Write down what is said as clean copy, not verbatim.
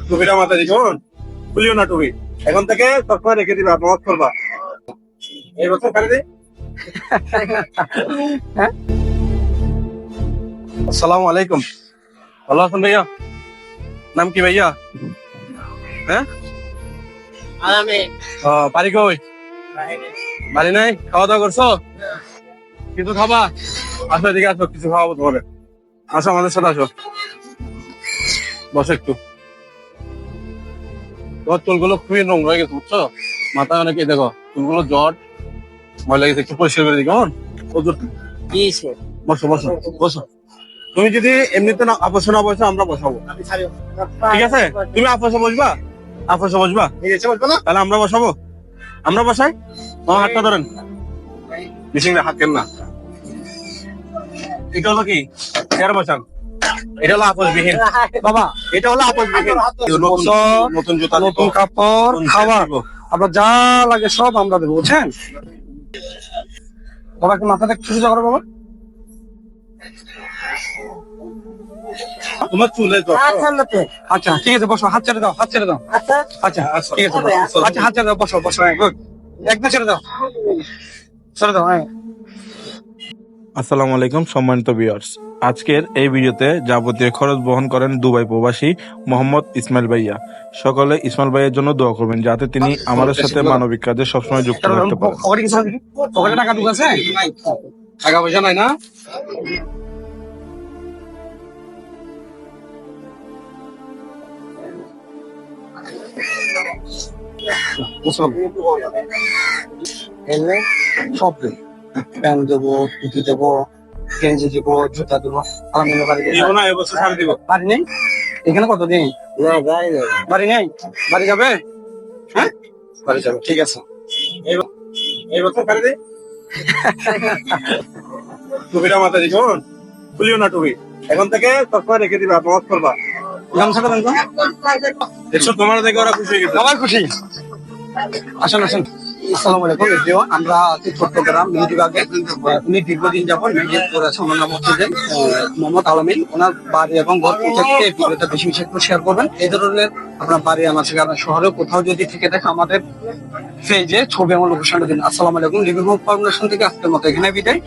টুপিটা মাথায় দিই কেমন? খুলিও না টুপি। এখন থেকে সবসময় রেখে দিবা, নামাজ পড়বা। এই বছর কারে দিই? আসসালামু আলাইকুম। ভালো আছেন ভাইয়া? নাম কি ভাইয়া? হ্যাঁ, বাড়ি কই? বাড়ি নাই? খাওয়া দাওয়া করছো? কিছু খাবা? আসো এদিকে আসো, কিছু খাওয়াবো তোমাদের। আসো আমাদের সাথে আসো, বসো একটু। তোমার চুলগুলো খুবই নোংরা হয়ে গেছে বুঝছো, মাথায় অনেক দেখো চুলগুলো জট ময়লা গেছে, একটু পরিষ্কার করে দিই কেমন? বসো বসো বসো। তুমি যদি এমনিতে না আপোষে না বসো, আমরা বসাবো, ঠিক আছে? তুমি আপোষে বসবা, আপোষে বসবা, তাহলে আমরা বসাবো, আমরা বসাই। তোমার হাতটা ধরেন, মিশিং হাত কেন না। এটা হলো কি চেয়ার বসান, এটা হলো আপোষবিহীন বাবা, এটা হলো আপোষবিহীন। নতুন জুতা, নতুন কাপড়, খাবার, আপনার যা লাগে সব আমরা দেবো, বুঝছেন? বাবা একটু মাথাটা একটু সোজা করো বাবা। তোমার চুলে আচ্ছা ঠিক আছে, বসো, হাত ছেড়ে দাও, হাত ছেড়ে দাও। আচ্ছা ঠিক আছে, আচ্ছা হাত ছেড়ে দাও, বসো বসো, গুড, একদম ছেড়ে দাও, ছেড়ে দাও। হ্যাঁ, আসসালামু আলাইকুম সম্মানিত ভিউয়ার্স, আজকের এই ভিডিওতে যাবতীয় খরচ বহন করেন দুবাই প্রবাসী মোহাম্মদ ইসমাইল ভাইয়া। সকলে ইসমাইল ভাইয়ের জন্য দোয়া করবেন যাতে তিনি আমাদের সাথে মানবিক কাজে সবসময় যুক্ত থাকতে পারেন। পকেটে কিছু আছে? পকেটে টাকা ঢুকাছে? টাকা পয়সা নাই না? সব দেবো, প্যান্ট দেবো, টুপি দেবো, গেঞ্জি দেবো, জুতা দেবো। এবছর ছাড় দিব। বাড়ি নেই এখানে? কতদিন বাড়ি নেই? বাড়ি যাবে? হ্যাঁ বাড়ি যাবে, ঠিক আছে। এই বছর কারে দিই? টুপিটা মাথায় দিই কেমন? খুলিও না টুপি। এখন থেকে সবসময় রেখে দিবা, নামাজ পড়বা। গামছাটা দেন তো। দেখছো তোমার দেখে ওরা খুশি হয়ে গেছে। সবাই খুশি। আসেন আসেন। আসসালামু আলাইকুম এভরিওয়ান, আমরা আছি চট্টগ্রাম মিহিদিবাগে। উনি দীর্ঘদিন যাবত মেডিকেল করে আছেন, ওনার নাম হচ্ছে যে মোহাম্মদ আলামিন। ওনার বাড়ি এবং ঘর থেকে ভিডিওটা বেশি বেশি একটু শেয়ার করবেন। এই ধরনের আপনার বাড়ি আমার শহরে কোথাও যদি থেকে থাকে আমাদের পেজে ছবি এবং লোকেশনটা দিন। আসসালামু আলাইকুম, লিভিং হোম ফাউন্ডেশন থেকে আজকের মতো এখানে বিদায়।